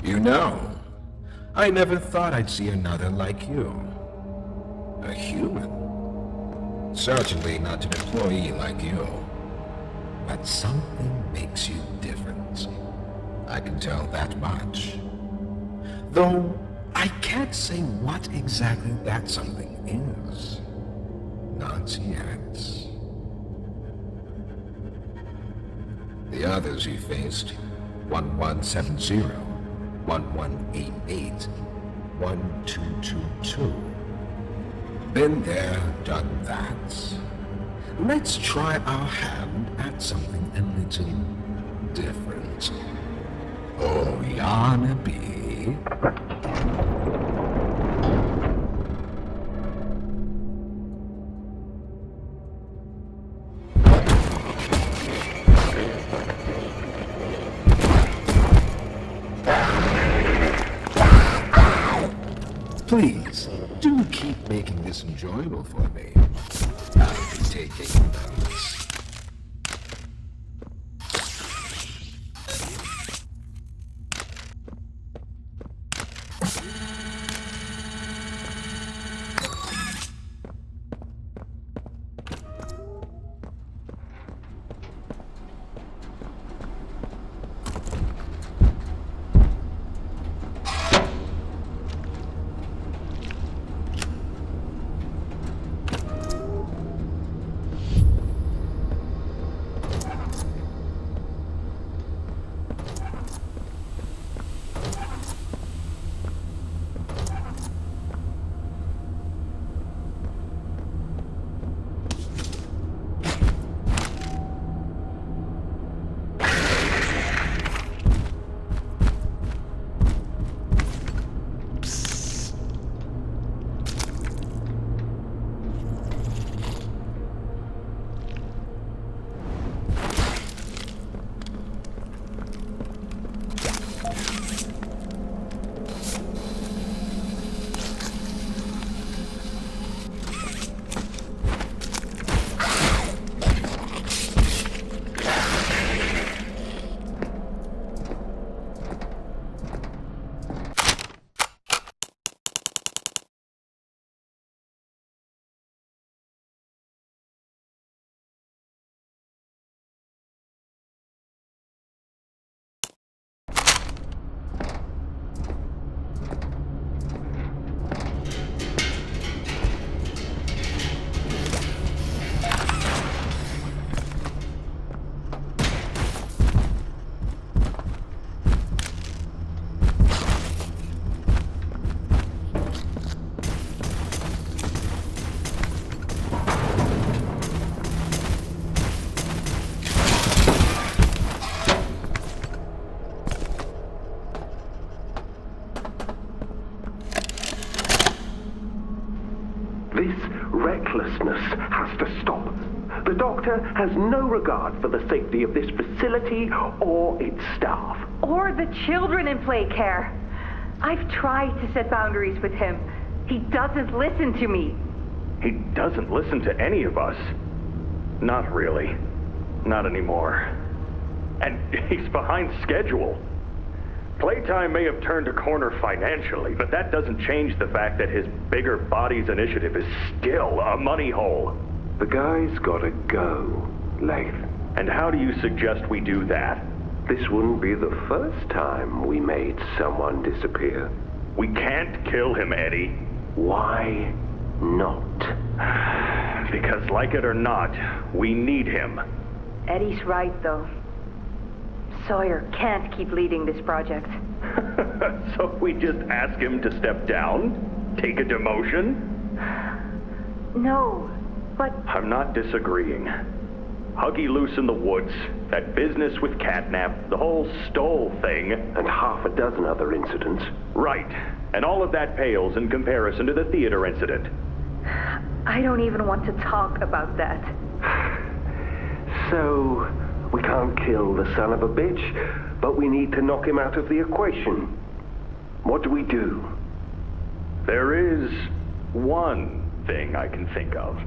You know, I never thought I'd see another like you. A human. Certainly not an employee like you. But something makes you different. I can tell that much. Though, I can't say what exactly that something is. Not yet. The others you faced, 1170, 1188, 1222. Been there, done that. Let's try our hand at something a little different. Oh, Yana B. Please, do keep making this enjoyable for me. I'll be taking notes. This recklessness has to stop. The doctor has no regard for the safety of this facility or its staff. Or the children in play care. I've tried to set boundaries with him. He doesn't listen to me. He doesn't listen to any of us. Not really. Not anymore. And he's behind schedule. Playtime may have turned a corner financially, but that doesn't change the fact that his bigger bodies initiative is still a money hole. The guy's gotta go, Lath. And how do you suggest we do that? This wouldn't be the first time we made someone disappear. We can't kill him, Eddie. Why not? Because like it or not, we need him. Eddie's right, though. Sawyer can't keep leading this project. So we just ask him to step down? Take a demotion? No, but... I'm not disagreeing. Huggy loose in the woods, that business with Catnap, the whole Stoll thing. And half a dozen other incidents. Right. And all of that pales in comparison to the theater incident. I don't even want to talk about that. So, we can't kill the son of a bitch, but we need to knock him out of the equation. What do we do? There is one thing I can think of.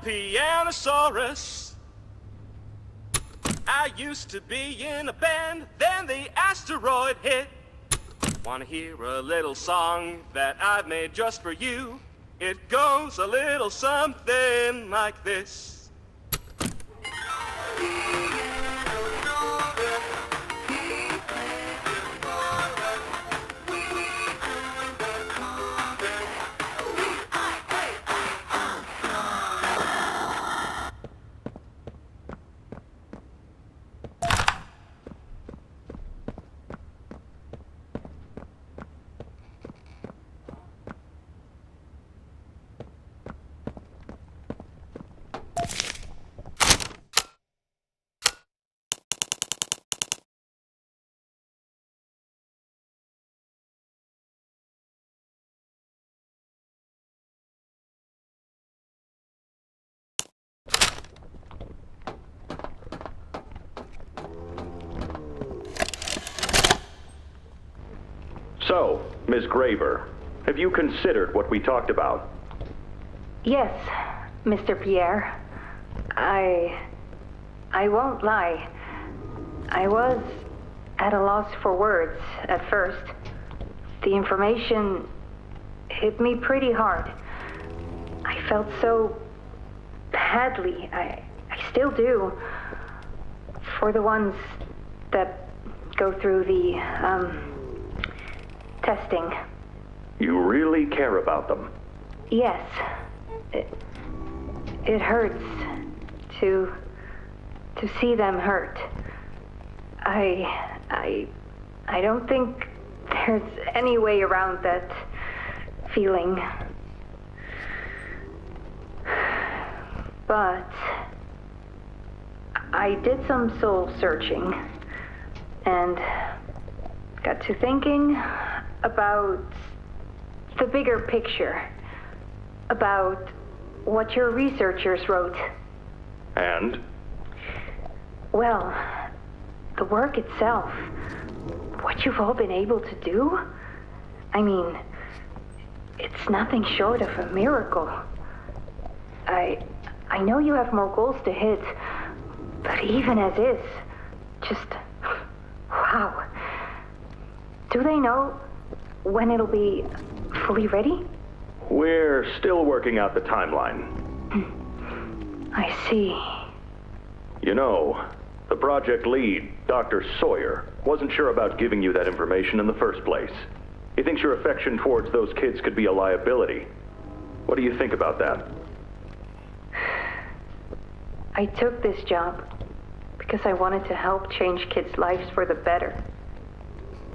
Pianosaurus. I used to be in a band, then the asteroid hit. Wanna hear a little song that I've made just for you? It goes a little something like this. So, Ms. Graver, have you considered what we talked about? Yes, Mr. Pierre. I won't lie. I was at a loss for words at first. The information hit me pretty hard. I felt so badly. I still do. For the ones that go through the, testing. You really care about them? Yes. It hurts to see them hurt. I don't think there's any way around that feeling. But I did some soul searching and got to thinking about the bigger picture, about what your researchers wrote. And? Well, the work itself, what you've all been able to do, I mean, it's nothing short of a miracle. I know you have more goals to hit, but even as is, just, wow. Do they know when it'll be fully ready? We're still working out the timeline. I see. You know, the project lead, Dr. Sawyer, wasn't sure about giving you that information in the first place. He thinks your affection towards those kids could be a liability. What do you think about that? I took this job because I wanted to help change kids' lives for the better.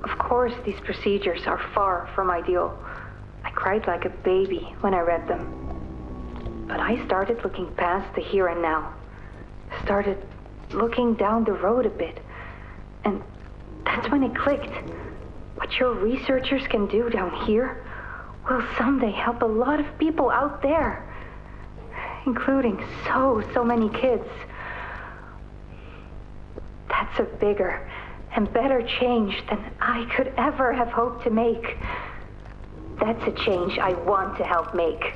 Of course, these procedures are far from ideal. I cried like a baby when I read them. But I started looking past the here and now. Started looking down the road a bit. And that's when it clicked. What your researchers can do down here will someday help a lot of people out there. Including so many kids. That's a bigger and better change than I could ever have hoped to make. That's a change I want to help make.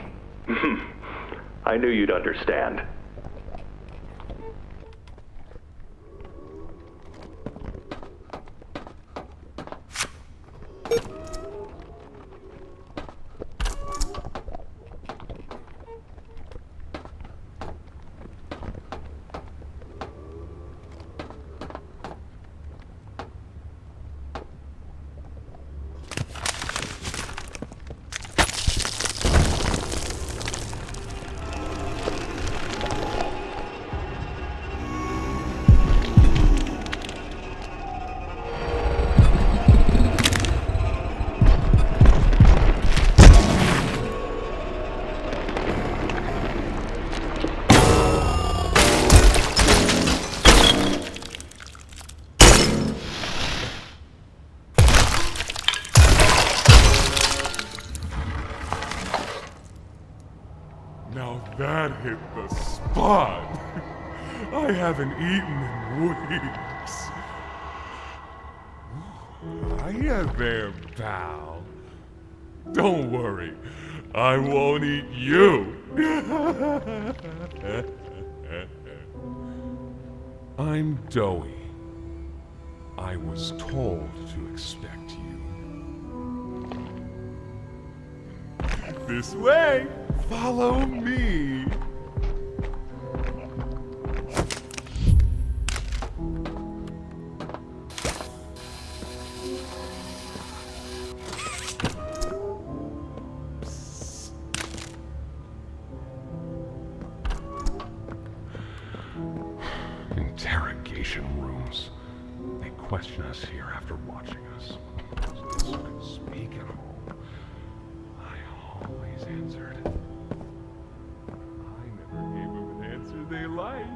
I knew you'd understand. That hit the spot. I haven't eaten in weeks. Hiya there, pal. Don't worry. I won't eat you. I'm Doey. I was told to expect you. This way! Follow me! Interrogation rooms. They question us here after watching us. Those who can speak at all. I always answered. I never gave them an answer they liked.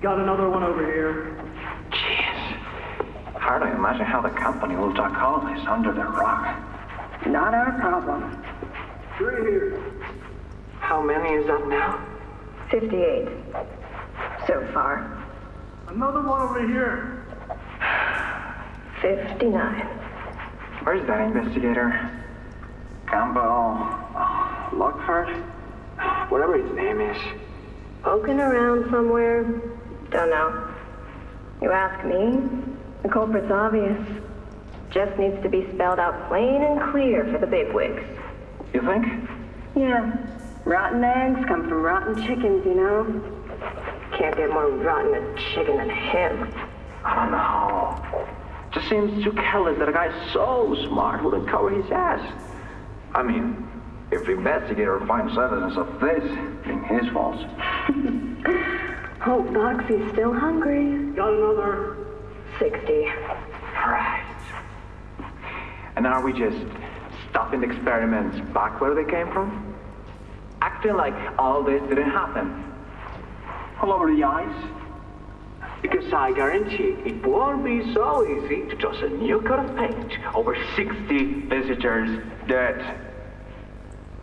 Got another one over here. Jeez. Hard to imagine how the company will duck all this under the rug. Not our problem. 3 here. How many is that now? 58. So far. Another one over here. 59. Where's that investigator? Campbell... Lockhart? Whatever his name is. Poking around somewhere? Don't know. You ask me? The culprit's obvious. Just needs to be spelled out plain and clear for the bigwigs. You think? Yeah. Rotten eggs come from rotten chickens, you know? Can't get more rotten a chicken than him. I don't know. Just seems too careless that a guy so smart wouldn't cover his ass. I mean, if the investigator finds evidence of this, it's his fault. Hope Boxy's still hungry. Got another. 60. Right. And are we just stopping the experiments back where they came from? Acting like all this didn't happen? All over the ice? Because I guarantee it won't be so easy to toss a new coat of paint over 60 visitors dead.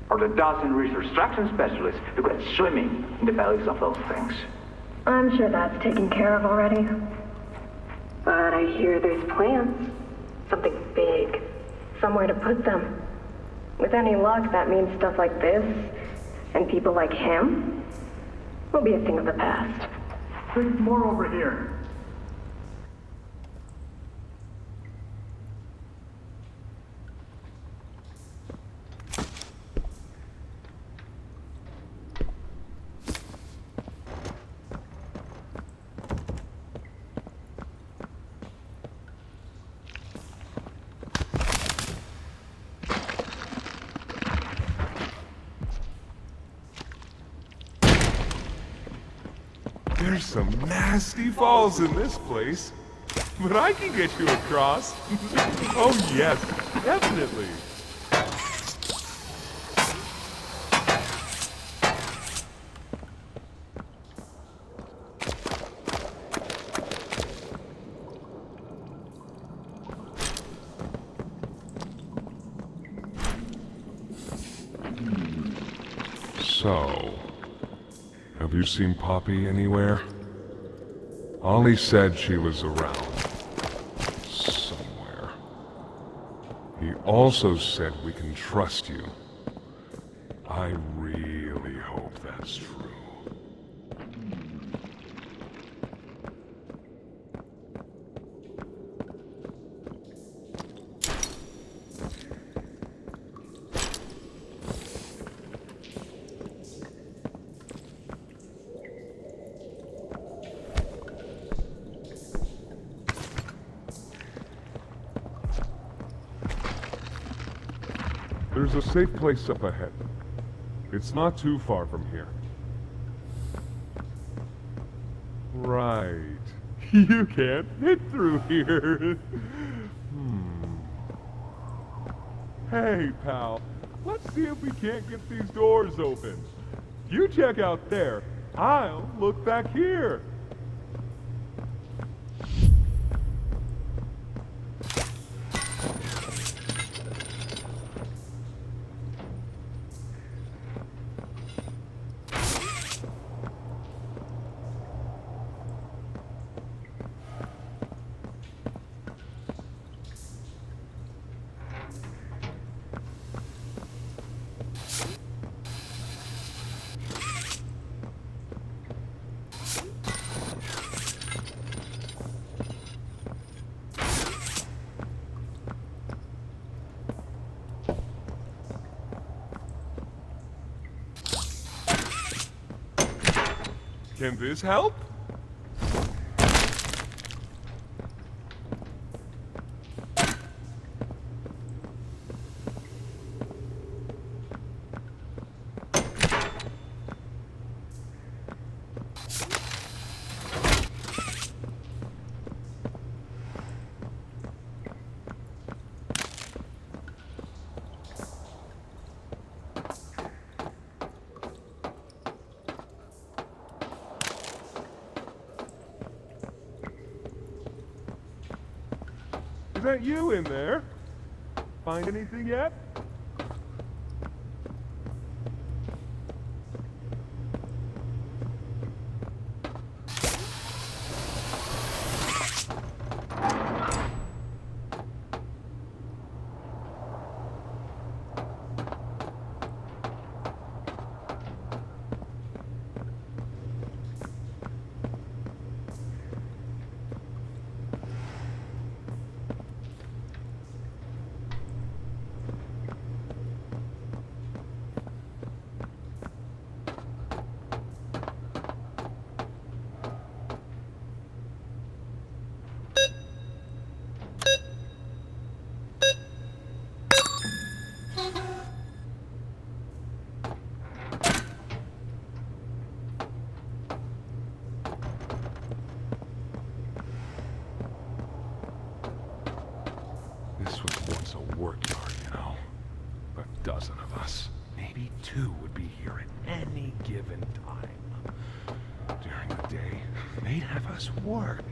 Or the dozen resource extraction specialists who got swimming in the bellies of those things. I'm sure that's taken care of already. But I hear there's plans. Something big. Somewhere to put them. With any luck, that means stuff like this, and people like him, will be a thing of the past. There's more over here. There's some nasty falls in this place, but I can get you across. Oh yes, definitely. So, have you seen Poppy anywhere? Ollie said she was around. Somewhere. He also said we can trust you. I really hope that's true. There's a safe place up ahead. It's not too far from here. Right. You can't fit through here. Hey, pal. Let's see if we can't get these doors open. You check out there. I'll look back here. Can this help? Is that you in there? Find anything yet? This was once a workyard, you know. A dozen of us, maybe two, would be here at any given time. During the day, they'd have us work.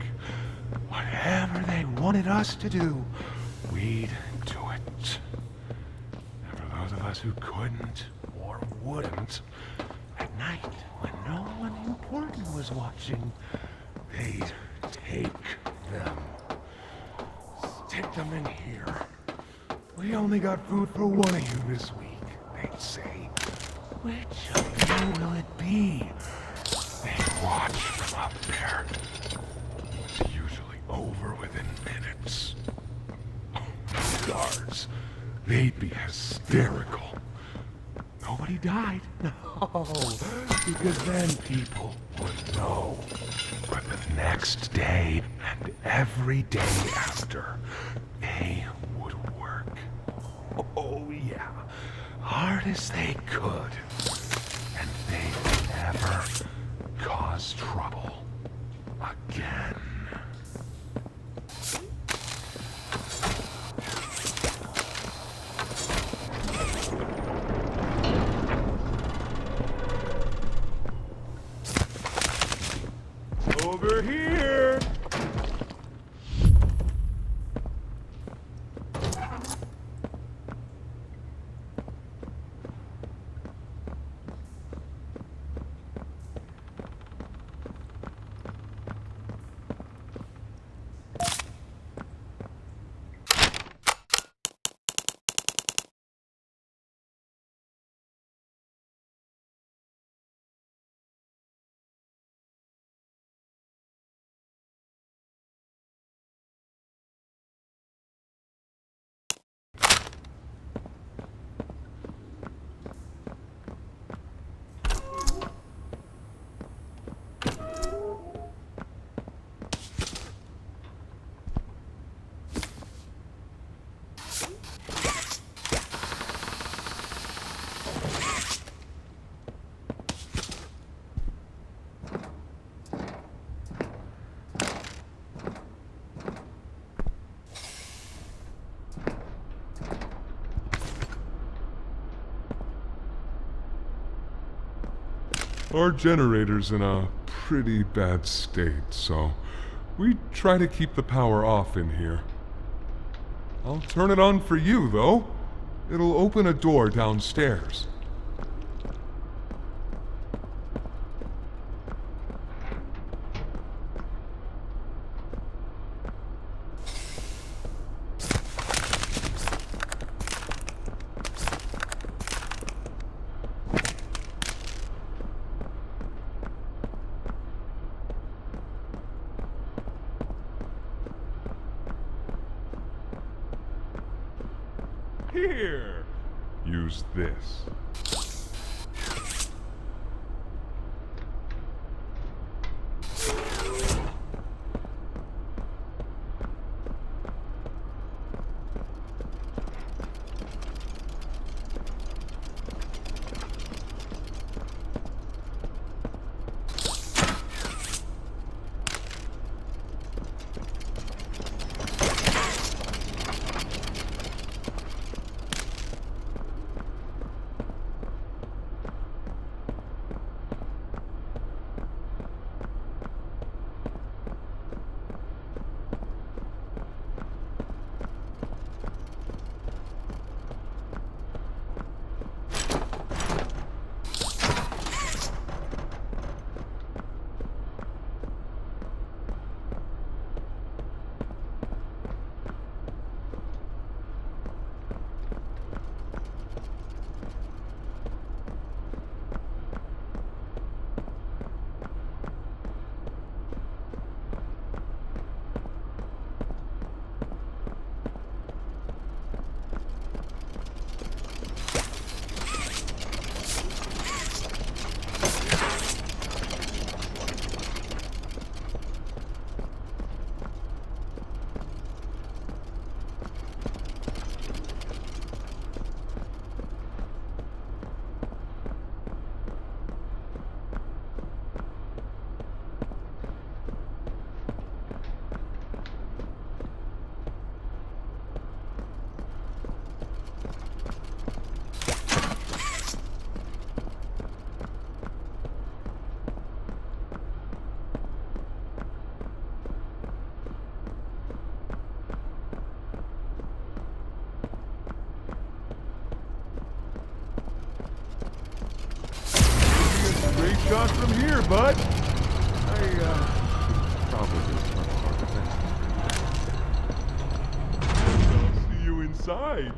Whatever they wanted us to do, we'd do it. And for those of us who couldn't or wouldn't, at night, when no one important was watching, they'd take them. Stick them in here. We only got food for one of you this week, they'd say. Which of you will it be? They'd watch from up there. It's usually over within minutes. Guards, they'd be hysterical. Nobody died? No, because then people would know. But the next day and every day after, they would work. Oh yeah, hard as they could. And they'd never cause trouble again. Over here! Our generator's in a pretty bad state, so we try to keep the power off in here. I'll turn it on for you, though. It'll open a door downstairs. Here! Use this. Great shot from here, bud. Probably turn off the defense. I'll see you inside.